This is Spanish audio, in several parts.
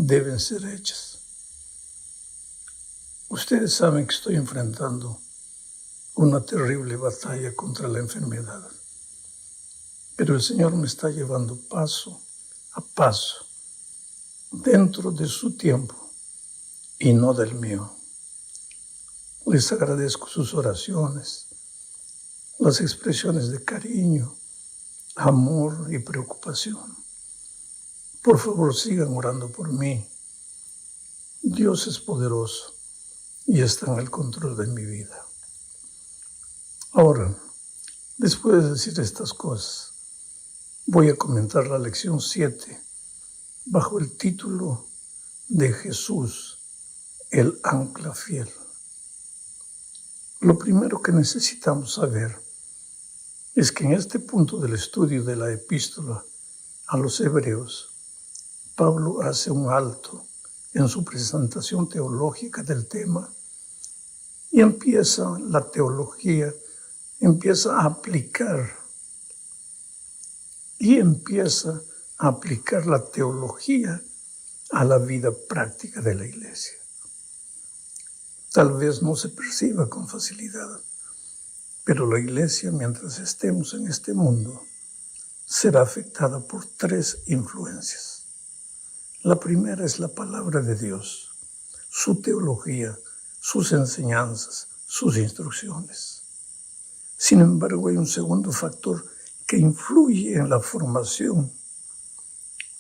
deben ser hechas. Ustedes saben que estoy enfrentando una terrible batalla contra la enfermedad, pero el Señor me está llevando paso a paso dentro de su tiempo y no del mío. Les agradezco sus oraciones, las expresiones de cariño, amor y preocupación. Por favor, sigan orando por mí. Dios es poderoso y está en el control de mi vida. Ahora, después de decir estas cosas, voy a comentar la lección 7 bajo el título de Jesús, el ancla fiel. Lo primero que necesitamos saber es que en este punto del estudio de la epístola a los Hebreos, Pablo hace un alto en su presentación teológica del tema y empieza a aplicar la teología a la vida práctica de la iglesia. Tal vez no se perciba con facilidad, pero la iglesia, mientras estemos en este mundo, será afectada por 3 influencias. La primera es la palabra de Dios, su teología, sus enseñanzas, sus instrucciones. Sin embargo, hay un segundo factor que influye en la formación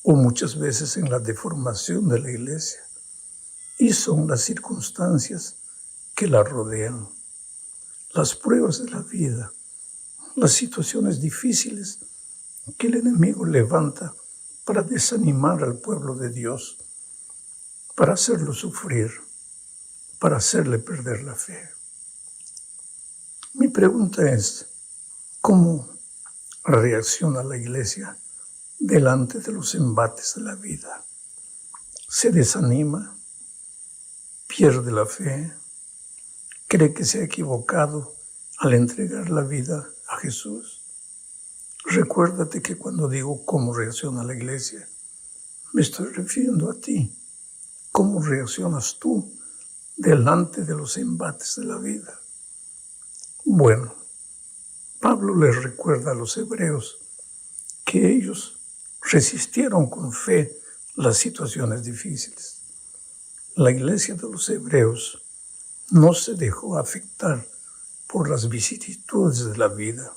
o muchas veces en la deformación de la iglesia, y son las circunstancias que la rodean, las pruebas de la vida, las situaciones difíciles que el enemigo levanta para desanimar al pueblo de Dios, para hacerlo sufrir, para hacerle perder la fe. Mi pregunta es, ¿cómo reacciona la iglesia delante de los embates de la vida? ¿Se desanima? ¿Pierde la fe? ¿Cree que se ha equivocado al entregar la vida a Jesús? Recuérdate que cuando digo cómo reacciona la iglesia, me estoy refiriendo a ti. ¿Cómo reaccionas tú delante de los embates de la vida? Bueno, Pablo les recuerda a los hebreos que ellos resistieron con fe las situaciones difíciles. La iglesia de los hebreos no se dejó afectar por las vicisitudes de la vida.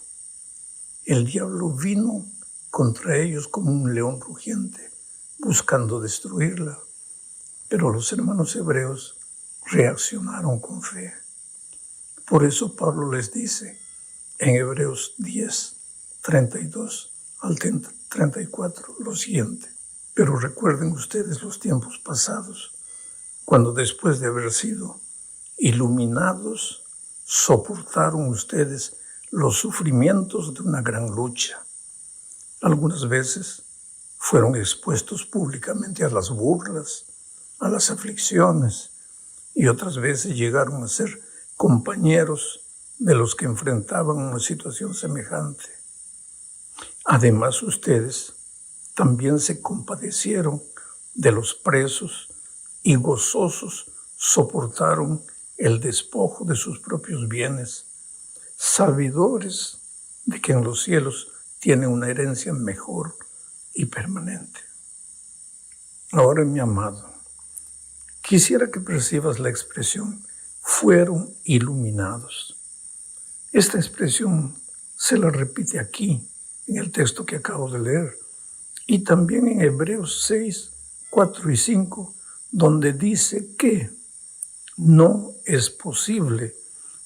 El diablo vino contra ellos como un león rugiente, buscando destruirla. Pero los hermanos hebreos reaccionaron con fe. Por eso Pablo les dice en Hebreos 10, 32 al 34 lo siguiente. Pero recuerden ustedes los tiempos pasados, cuando después de haber sido iluminados, soportaron ustedes los sufrimientos de una gran lucha. Algunas veces fueron expuestos públicamente a las burlas, a las aflicciones, y otras veces llegaron a ser compañeros de los que enfrentaban una situación semejante. Además, ustedes también se compadecieron de los presos y gozosos soportaron el despojo de sus propios bienes, sabedores de que en los cielos tiene una herencia mejor y permanente. Ahora, mi amado, quisiera que percibas la expresión fueron iluminados. Esta expresión se la repite aquí, en el texto que acabo de leer, y también en Hebreos 6, 4 y 5, donde dice que no es posible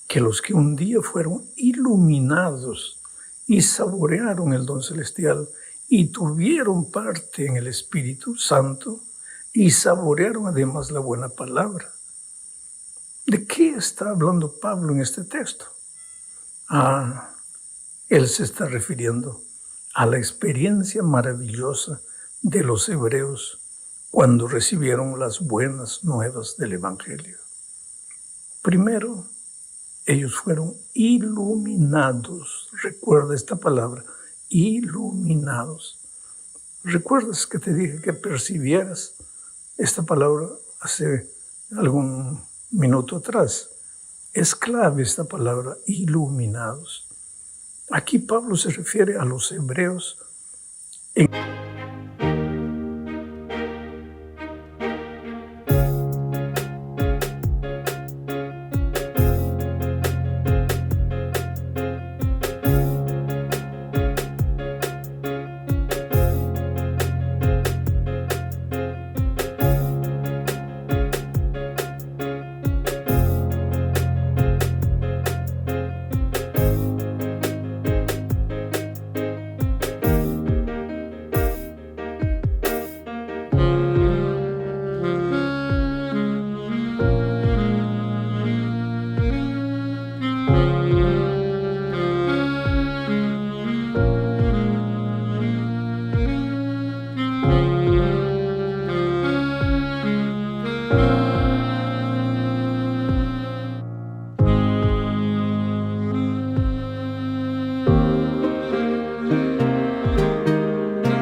que los que un día fueron iluminados y saborearon el don celestial y tuvieron parte en el Espíritu Santo y saborearon además la buena palabra. ¿De qué está hablando Pablo en este texto? Él se está refiriendo a la experiencia maravillosa de los hebreos cuando recibieron las buenas nuevas del Evangelio. Primero, ellos fueron iluminados. Recuerda esta palabra, iluminados. ¿Recuerdas que te dije que percibieras esta palabra hace algún minuto atrás. Es clave esta palabra, iluminados. Aquí Pablo se refiere a los hebreos en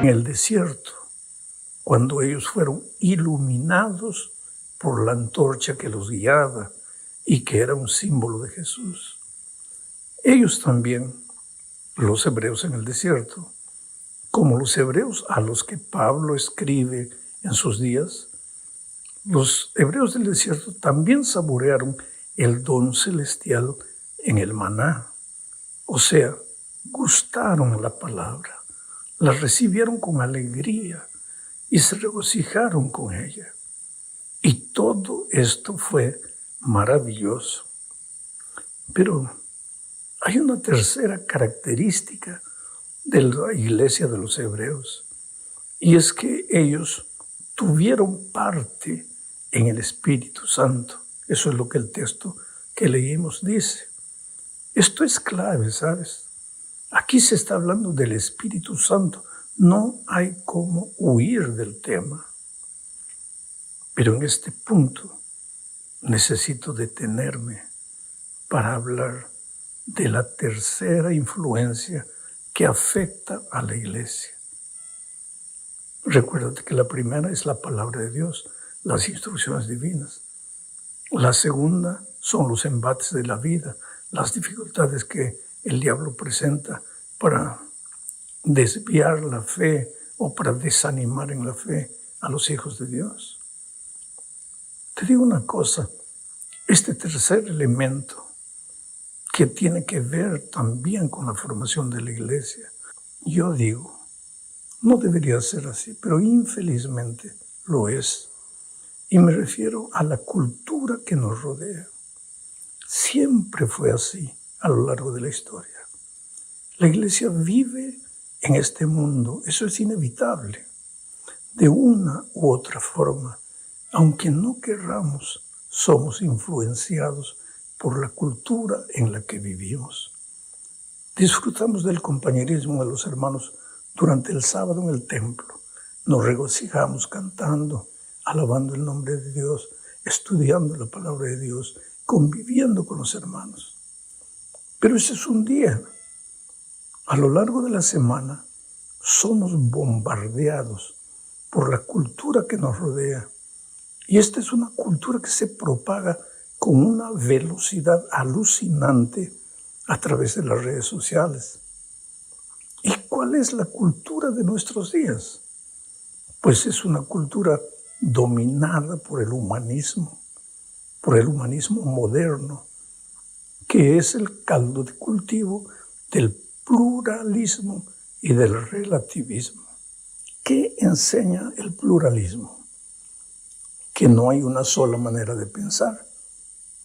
el desierto, cuando ellos fueron iluminados por la antorcha que los guiaba y que era un símbolo de Jesús. Ellos también, los hebreos en el desierto, como los hebreos a los que Pablo escribe en sus días, los hebreos del desierto también saborearon el don celestial en el maná. O sea, gustaron la palabra, la recibieron con alegría y se regocijaron con ella. Y todo esto fue maravilloso. Pero hay una tercera característica de la iglesia de los hebreos, y es que ellos tuvieron parte en el Espíritu Santo. Eso es lo que el texto que leímos dice. Esto es clave, ¿sabes? Aquí se está hablando del Espíritu Santo. No hay cómo huir del tema. Pero en este punto necesito detenerme para hablar de la tercera influencia que afecta a la iglesia. Recuérdate que la primera es la palabra de Dios, las instrucciones divinas. La segunda son los embates de la vida, las dificultades que el diablo presenta para desviar la fe o para desanimar en la fe a los hijos de Dios. Te digo una cosa, este tercer elemento que tiene que ver también con la formación de la iglesia, yo digo, no debería ser así, pero infelizmente lo es. Y me refiero a la cultura que nos rodea. Siempre fue así a lo largo de la historia. La iglesia vive en este mundo, eso es inevitable, de una u otra forma. Aunque no querramos, somos influenciados por la cultura en la que vivimos. Disfrutamos del compañerismo de los hermanos durante el sábado en el templo. Nos regocijamos cantando, alabando el nombre de Dios, estudiando la palabra de Dios, conviviendo con los hermanos. Pero ese es un día. A lo largo de la semana somos bombardeados por la cultura que nos rodea. Y esta es una cultura que se propaga con una velocidad alucinante a través de las redes sociales. ¿Y cuál es la cultura de nuestros días? Pues es una cultura dominada por el humanismo moderno, que es el caldo de cultivo del pluralismo y del relativismo. ¿Qué enseña el pluralismo? Que no hay una sola manera de pensar,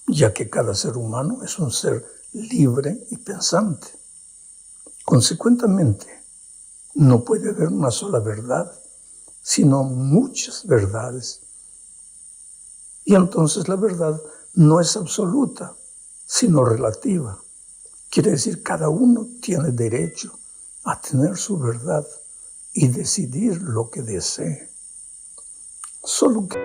ya que cada ser humano es un ser libre y pensante. Consecuentemente, no puede haber una sola verdad, sino muchas verdades. Y entonces la verdad no es absoluta, sino relativa. Quiere decir, cada uno tiene derecho a tener su verdad y decidir lo que desee. Solo que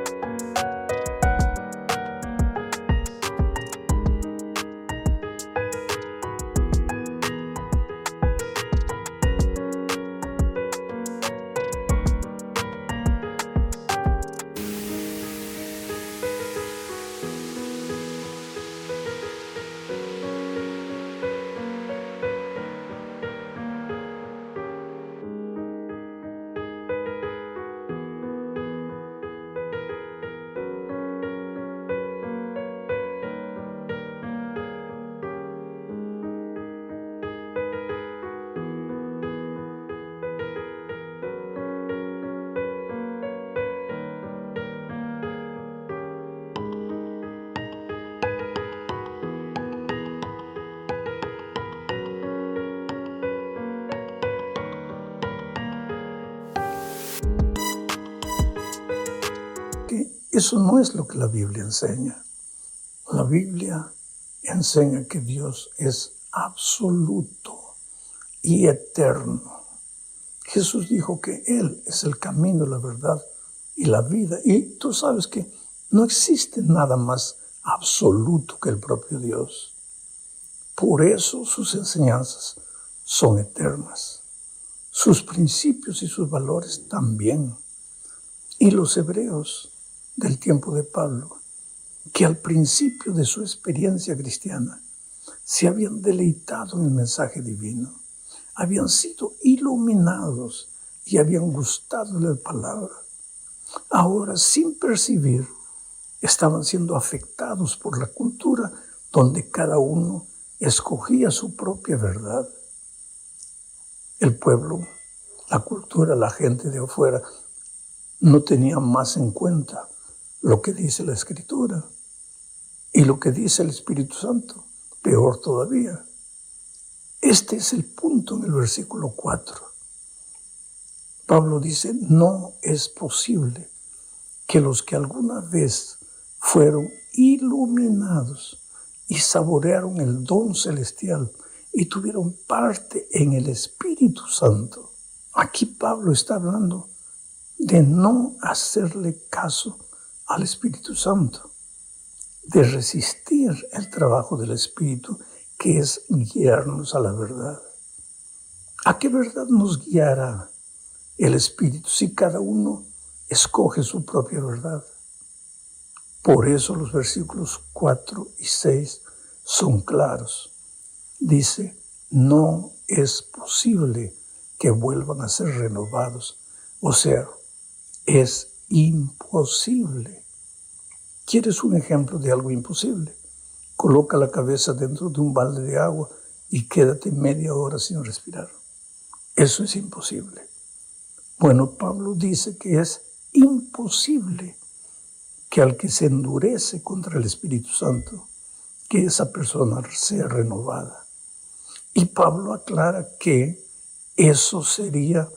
Porque eso no es lo que la Biblia enseña. La Biblia enseña que Dios es absoluto y eterno. Jesús dijo que Él es el camino, la verdad y la vida. Y tú sabes que no existe nada más absoluto que el propio Dios. Por eso sus enseñanzas son eternas. Sus principios y sus valores también. Y los hebreos del tiempo de Pablo, que al principio de su experiencia cristiana se habían deleitado en el mensaje divino, habían sido iluminados y habían gustado de la palabra. Ahora, sin percibir, estaban siendo afectados por la cultura donde cada uno escogía su propia verdad. El pueblo, la cultura, la gente de afuera no tenía más en cuenta lo que dice la Escritura y lo que dice el Espíritu Santo, peor todavía. Este es el punto en el versículo 4. Pablo dice, no es posible que los que alguna vez fueron iluminados y saborearon el don celestial y tuvieron parte en el Espíritu Santo. Aquí Pablo está hablando de no hacerle caso al Espíritu Santo, de resistir el trabajo del Espíritu, que es guiarnos a la verdad. ¿A qué verdad nos guiará el Espíritu si cada uno escoge su propia verdad? Por eso los versículos 4 y 6 son claros. Dice, no es posible que vuelvan a ser renovados. O sea, es imposible. ¿Quieres un ejemplo de algo imposible? Coloca la cabeza dentro de un balde de agua y quédate media hora sin respirar. Eso es imposible. Bueno, Pablo dice que es imposible que al que se endurece contra el Espíritu Santo, que esa persona sea renovada. Y Pablo aclara que eso sería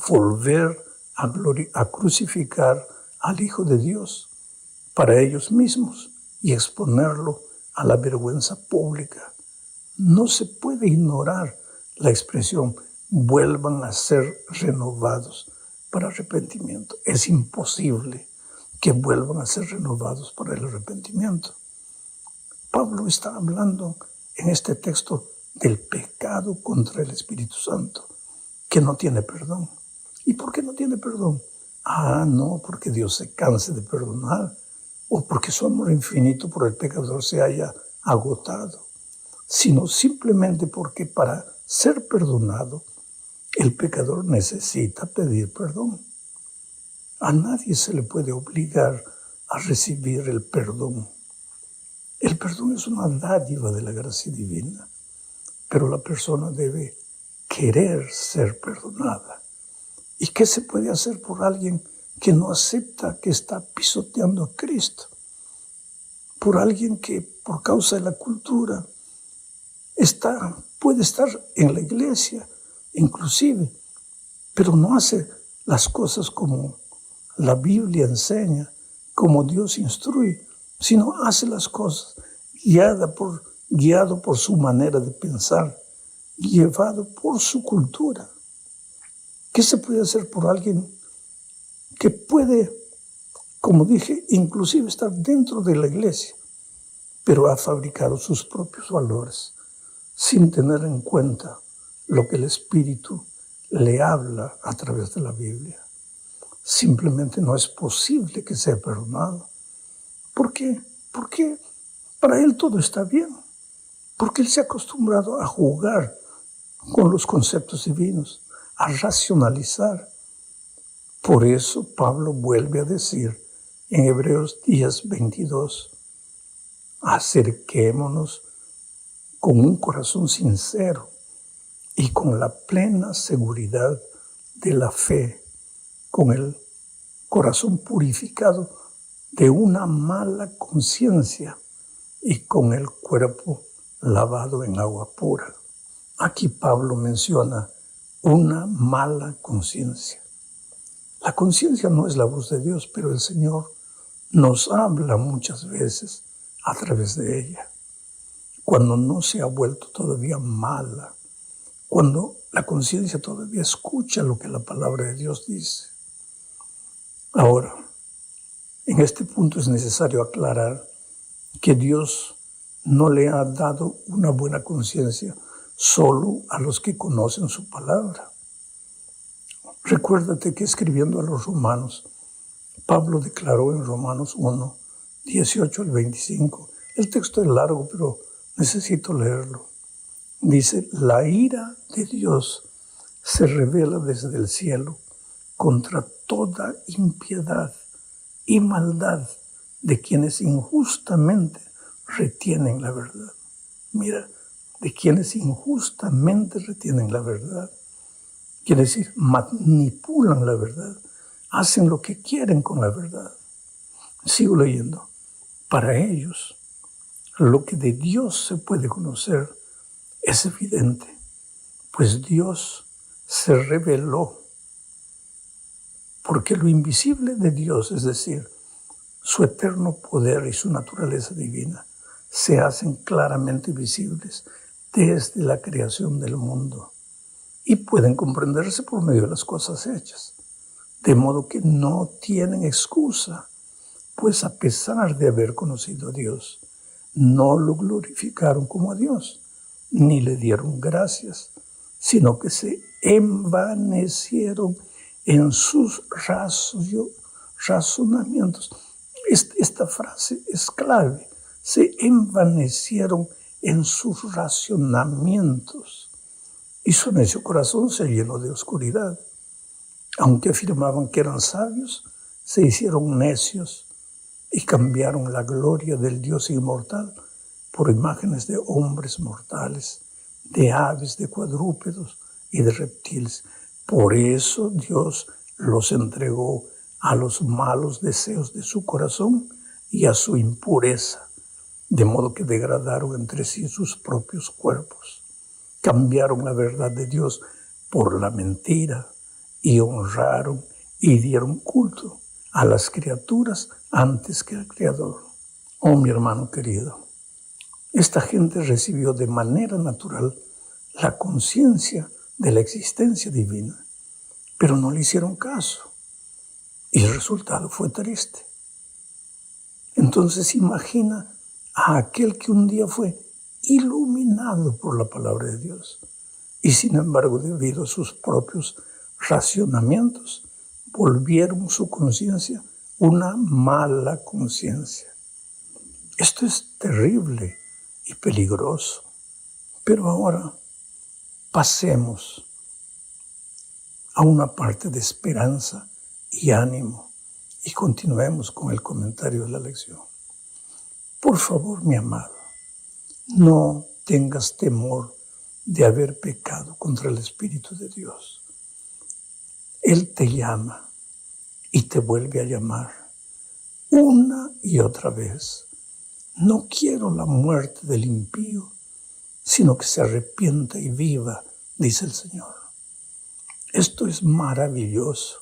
volver a crucificar al Hijo de Dios para ellos mismos y exponerlo a la vergüenza pública. No se puede ignorar la expresión vuelvan a ser renovados para arrepentimiento. Es imposible que vuelvan a ser renovados para el arrepentimiento. Pablo está hablando en este texto del pecado contra el Espíritu Santo, que no tiene perdón. ¿Y por qué no tiene perdón? No porque Dios se canse de perdonar o porque su amor infinito por el pecador se haya agotado, sino simplemente porque para ser perdonado, el pecador necesita pedir perdón. A nadie se le puede obligar a recibir el perdón. El perdón es una dádiva de la gracia divina, pero la persona debe querer ser perdonada. ¿Y qué se puede hacer por alguien que no acepta que está pisoteando a Cristo? Por alguien que por causa de la cultura puede estar en la iglesia, inclusive, pero no hace las cosas como la Biblia enseña, como Dios instruye, sino hace las cosas guiado por su manera de pensar, llevado por su cultura. ¿Qué se puede hacer por alguien que puede, como dije, inclusive estar dentro de la iglesia, pero ha fabricado sus propios valores sin tener en cuenta lo que el Espíritu le habla a través de la Biblia? Simplemente no es posible que sea perdonado. ¿Por qué? Porque para él todo está bien. Porque él se ha acostumbrado a jugar con los conceptos divinos, a racionalizar. Por eso Pablo vuelve a decir en Hebreos 10:22, acerquémonos con un corazón sincero y con la plena seguridad de la fe, con el corazón purificado de una mala conciencia y con el cuerpo lavado en agua pura. Aquí Pablo menciona una mala conciencia. La conciencia no es la voz de Dios, pero el Señor nos habla muchas veces a través de ella, cuando no se ha vuelto todavía mala, cuando la conciencia todavía escucha lo que la palabra de Dios dice. Ahora, en este punto es necesario aclarar que Dios no le ha dado una buena conciencia solo a los que conocen su palabra. Recuérdate que escribiendo a los romanos, Pablo declaró en Romanos 1, 18 al 25, el texto es largo, pero necesito leerlo. Dice, la ira de Dios se revela desde el cielo contra toda impiedad y maldad de quienes injustamente retienen la verdad. Mira, de quienes injustamente retienen la verdad. Quiere decir, manipulan la verdad, hacen lo que quieren con la verdad. Sigo leyendo. Para ellos, lo que de Dios se puede conocer es evidente, pues Dios se reveló, porque lo invisible de Dios, es decir, su eterno poder y su naturaleza divina, se hacen claramente visibles desde la creación del mundo y pueden comprenderse por medio de las cosas hechas, de modo que no tienen excusa, pues a pesar de haber conocido a Dios, no lo glorificaron como a Dios, ni le dieron gracias, sino que se envanecieron en sus razonamientos. Esta frase es clave. Se envanecieron en sus razonamientos y su necio corazón se llenó de oscuridad. Aunque afirmaban que eran sabios, se hicieron necios y cambiaron la gloria del Dios inmortal por imágenes de hombres mortales, de aves, de cuadrúpedos y de reptiles. Por eso Dios los entregó a los malos deseos de su corazón y a su impureza, de modo que degradaron entre sí sus propios cuerpos. Cambiaron la verdad de Dios por la mentira y honraron y dieron culto a las criaturas antes que al Creador. Oh, mi hermano querido, esta gente recibió de manera natural la conciencia de la existencia divina, pero no le hicieron caso y el resultado fue triste. Entonces imagina a aquel que un día fue iluminado por la palabra de Dios y sin embargo, debido a sus propios racionamientos, volvieron su conciencia una mala conciencia. Esto es terrible y peligroso. Pero ahora pasemos a una parte de esperanza y ánimo y continuemos con el comentario de la lección. Por favor, mi amado, no tengas temor de haber pecado contra el Espíritu de Dios. Él te llama y te vuelve a llamar una y otra vez. No quiero la muerte del impío, sino que se arrepienta y viva, dice el Señor. Esto es maravilloso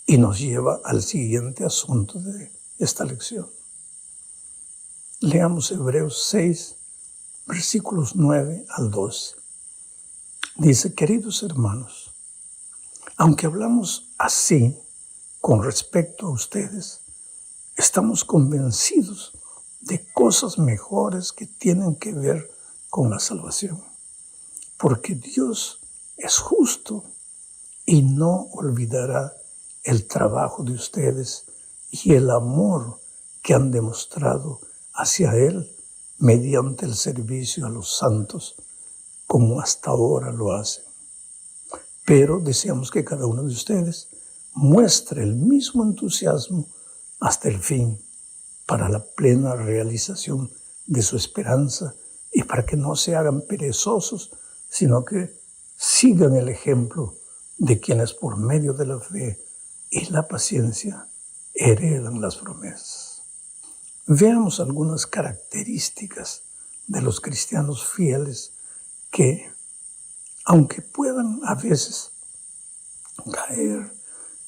y nos lleva al siguiente asunto de esta lección. Leamos Hebreos 6, versículos 9 al 12. Dice, queridos hermanos, aunque hablamos así con respecto a ustedes, estamos convencidos de cosas mejores que tienen que ver con la salvación, porque Dios es justo y no olvidará el trabajo de ustedes y el amor que han demostrado hacia Él mediante el servicio a los santos, como hasta ahora lo hacen. Pero deseamos que cada uno de ustedes muestre el mismo entusiasmo hasta el fin, para la plena realización de su esperanza y para que no se hagan perezosos, sino que sigan el ejemplo de quienes por medio de la fe y la paciencia heredan las promesas. Veamos algunas características de los cristianos fieles que, aunque puedan a veces caer,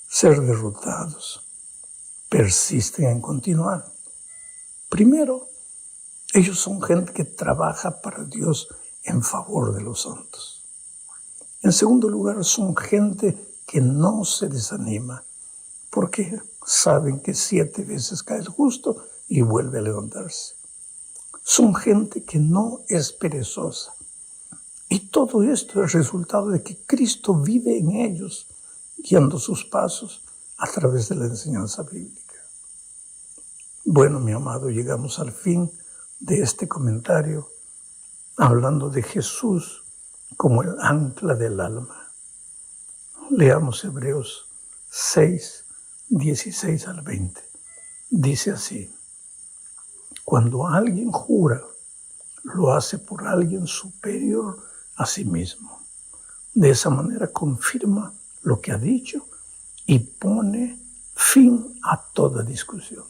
ser derrotados, persisten en continuar. Primero, ellos son gente que trabaja para Dios en favor de los santos. En segundo lugar, son gente que no se desanima porque saben que 7 veces cae el justo y vuelve a levantarse. Son gente que no es perezosa. Y todo esto es resultado de que Cristo vive en ellos, guiando sus pasos a través de la enseñanza bíblica. Bueno, mi amado, llegamos al fin de este comentario hablando de Jesús como el ancla del alma. Leamos Hebreos 6, 16 al 20. Dice así: cuando alguien jura, lo hace por alguien superior a sí mismo. De esa manera confirma lo que ha dicho y pone fin a toda discusión.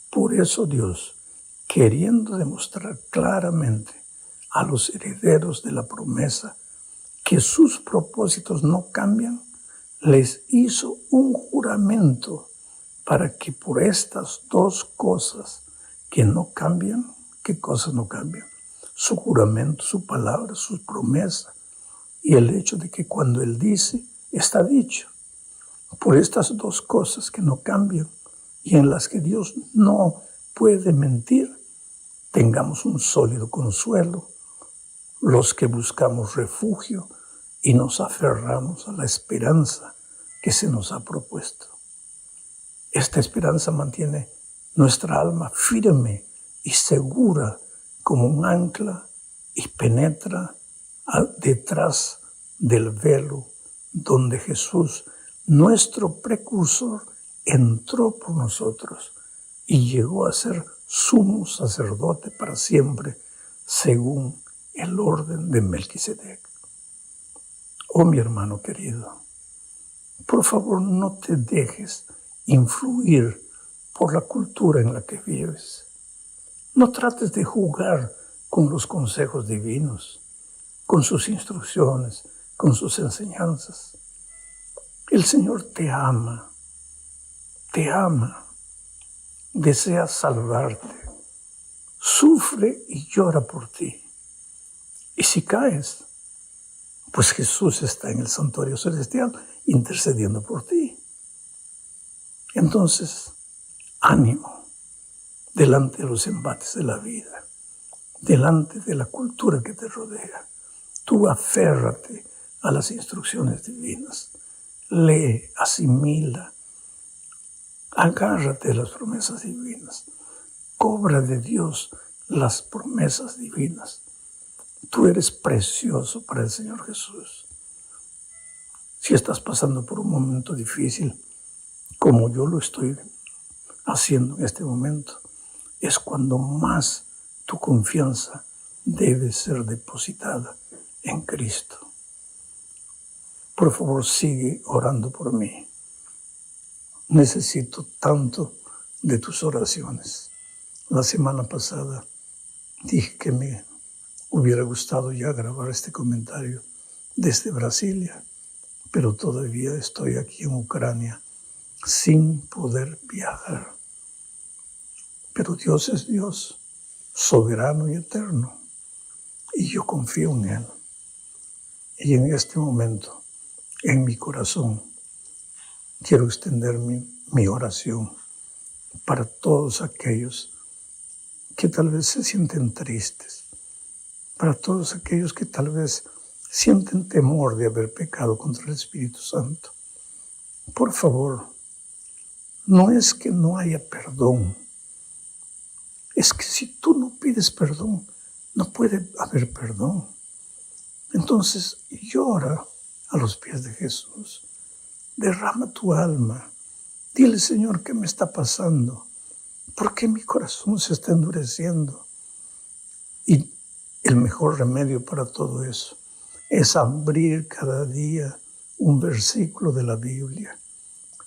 Por eso Dios, queriendo demostrar claramente a los herederos de la promesa que sus propósitos no cambian, les hizo un juramento para que por estas 2 cosas que no cambian, ¿qué cosas no cambian? Su juramento, su palabra, su promesa y el hecho de que cuando Él dice, está dicho. Por estas 2 cosas que no cambian y en las que Dios no puede mentir, tengamos un sólido consuelo, los que buscamos refugio y nos aferramos a la esperanza que se nos ha propuesto. Esta esperanza mantiene nuestra alma firme y segura como un ancla y penetra detrás del velo donde Jesús, nuestro precursor, entró por nosotros y llegó a ser sumo sacerdote para siempre, según el orden de Melquisedec. Oh, mi hermano querido, por favor no te dejes influir por la cultura en la que vives. No trates de jugar con los consejos divinos, con sus instrucciones, con sus enseñanzas. El Señor te ama, desea salvarte, sufre y llora por ti. Y si caes, pues Jesús está en el santuario celestial intercediendo por ti. Entonces, ánimo delante de los embates de la vida, delante de la cultura que te rodea. Tú aférrate a las instrucciones divinas, lee, asimila, agárrate de las promesas divinas, cobra de Dios las promesas divinas. Tú eres precioso para el Señor Jesús. Si estás pasando por un momento difícil, como yo lo estoy haciendo en este momento, es cuando más tu confianza debe ser depositada en Cristo. Por favor, sigue orando por mí. Necesito tanto de tus oraciones. La semana pasada dije que me hubiera gustado ya grabar este comentario desde Brasilia, pero todavía estoy aquí en Ucrania sin poder viajar. Pero Dios es Dios, soberano y eterno, y yo confío en Él. Y en este momento, en mi corazón, quiero extender mi oración para todos aquellos que tal vez se sienten tristes, para todos aquellos que tal vez sienten temor de haber pecado contra el Espíritu Santo. Por favor, no es que no haya perdón, es que si tú no pides perdón, no puede haber perdón. Entonces llora a los pies de Jesús, derrama tu alma, dile: Señor, ¿qué me está pasando? ¿Por qué mi corazón se está endureciendo? Y el mejor remedio para todo eso es abrir cada día un versículo de la Biblia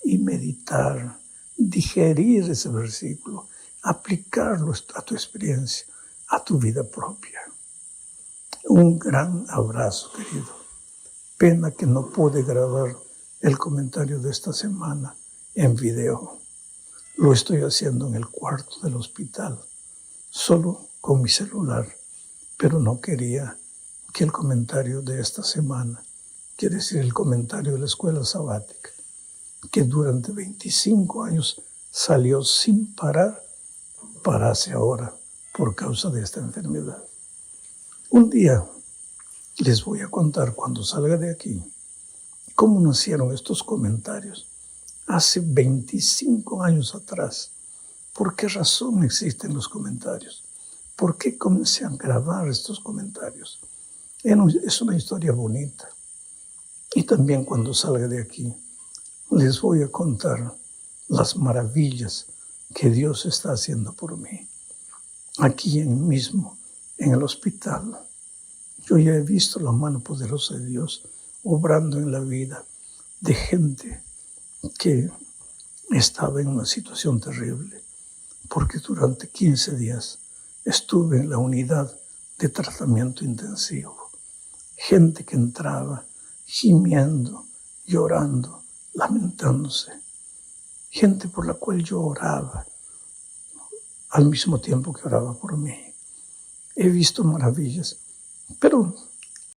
y meditar, digerir ese versículo, aplicarlo a tu experiencia, a tu vida propia. Un gran abrazo, querido. Pena que no pude grabar el comentario de esta semana en video. Lo estoy haciendo en el cuarto del hospital, solo con mi celular, pero no quería que el comentario de esta semana, quiere decir el comentario de la escuela sabática, que durante 25 años salió sin parar, parase ahora por causa de esta enfermedad. Un día les voy a contar cuando salga de aquí cómo nacieron estos comentarios hace 25 años atrás. ¿Por qué razón existen los comentarios? ¿Por qué comencé a grabar estos comentarios? Es una historia bonita. Y también cuando salga de aquí, les voy a contar las maravillas que Dios está haciendo por mí. Aquí mismo, en el hospital, yo ya he visto la mano poderosa de Dios obrando en la vida de gente que estaba en una situación terrible, porque durante 15 días estuve en la unidad de tratamiento intensivo. Gente que entraba gimiendo, llorando, lamentándose. Gente por la cual yo oraba, al mismo tiempo que oraba por mí. He visto maravillas, pero